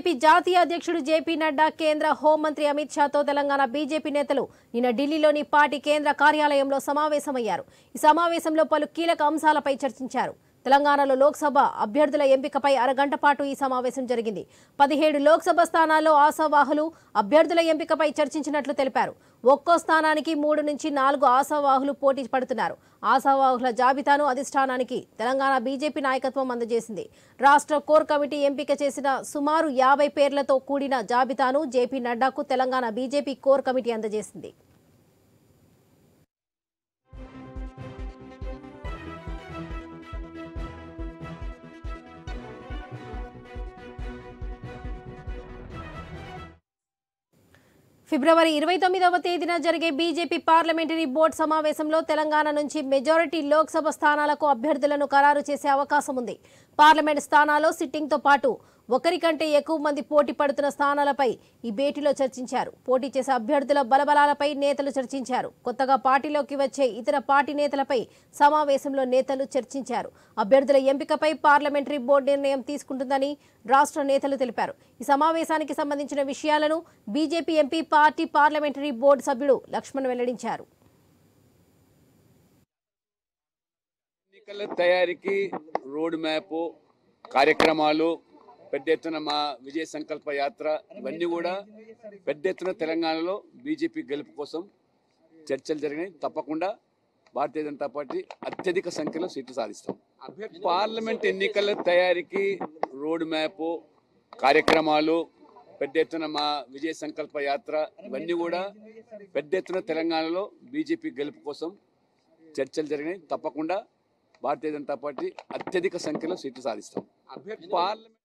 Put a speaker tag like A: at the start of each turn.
A: BJP జాతీయ అధ్యక్షుడు JP Nadda కేంద్ర హోంమంత్రి అమిత్ షాతో తెలంగాణ బీజేపీ నేతలు నిన్న ఢిల్లీలోని పార్టీ కేంద్ర కార్యాలయంలో సమావేశమయ్యారు. ఈ సమావేశంలో పలు కీలక అంశాలపై చర్చించారు. తెలంగాణలో లోక్సభ అభ్యర్థుల ఎంపికపై అరగంట పాటు ఈ సమావేశం జరిగింది. 17 లోక్సభ స్థానాల్లో ఆశావాహులు అభ్యర్థుల ఎంపికపై చర్చించినట్లు తెలిపారు. ఒక్కో స్థానానికి 3 నుంచి 4 ఆశావాహులు పోటీ పడుతున్నారు. ఆశావాహుల జాబితాను అధిష్టానానికి తెలంగాణ బీజేపీ నాయకత్వం అందజేసింది. రాష్ట్ర కోర్ కమిటీ ఎంపిక చేసిన సుమారు 50 పేర్లతో కూడిన జాబితాను జేపీ నడ్డాకు తెలంగాణ బీజేపీ కోర్ కమిటీ అందజేసింది. ఫిబ్రవరి 29వ తేదీన జరిగే బీజేపీ పార్లమెంటరీ బోర్డు సమావేశంలో తెలంగాణ నుంచి మెజారిటీ లోక్సభ స్థానాలకు అభ్యర్థులను ఖరారు చేసే అవకాశం ఉంది. పార్లమెంట్ స్థానాల్లో సిట్టింగ్తో పాటు ఒకరికంటే ఎక్కువ మంది పోటీ పడుతున్న స్థానాలపై ఈ భేటీలో చర్చించారు. పోటీ చేసే అభ్యర్థుల బలబలాలపై నేతలు చర్చించారు. కొత్తగా పార్టీలోకి వచ్చే ఇతర పార్టీ నేతలపై సమావేశంలో నేతలు చర్చించారు. అభ్యర్థుల ఎంపికపై పార్లమెంటరీ బోర్డు నిర్ణయం తీసుకుంటుందని రాష్ట్ర నేతలు తెలిపారు. ఈ సమావేశానికి సంబంధించిన విషయాలను BJP MP party parliamentary board సభ్యుడు లక్ష్మణ్ వెల్లడించారు.
B: ఎన్నికల తయారీకి రోడ్ మ్యాప్ కార్యక్రమాలు పెద్ద ఎత్తున మా విజయ సంకల్ప యాత్ర ఇవన్నీ కూడా పెద్ద ఎత్తున తెలంగాణలో బీజేపీ గెలుపు కోసం చర్చలు జరిగినాయి. తప్పకుండా భారతీయ జనతా పార్టీ అత్యధిక సంఖ్యలో సీట్లు సాధిస్తాం. పార్లమెంట్ ఎన్నికల తయారీకి రోడ్ మ్యాప్ కార్యక్రమాలు పెద్ద ఎత్తున మా విజయ సంకల్ప యాత్ర ఇవన్నీ కూడా పెద్ద ఎత్తున తెలంగాణలో బీజేపీ గెలుపు కోసం చర్చలు జరిగినాయి. తప్పకుండా భారతీయ జనతా పార్టీ అత్యధిక సంఖ్యలో సీట్లు సాధిస్తాం. పార్లమెంట్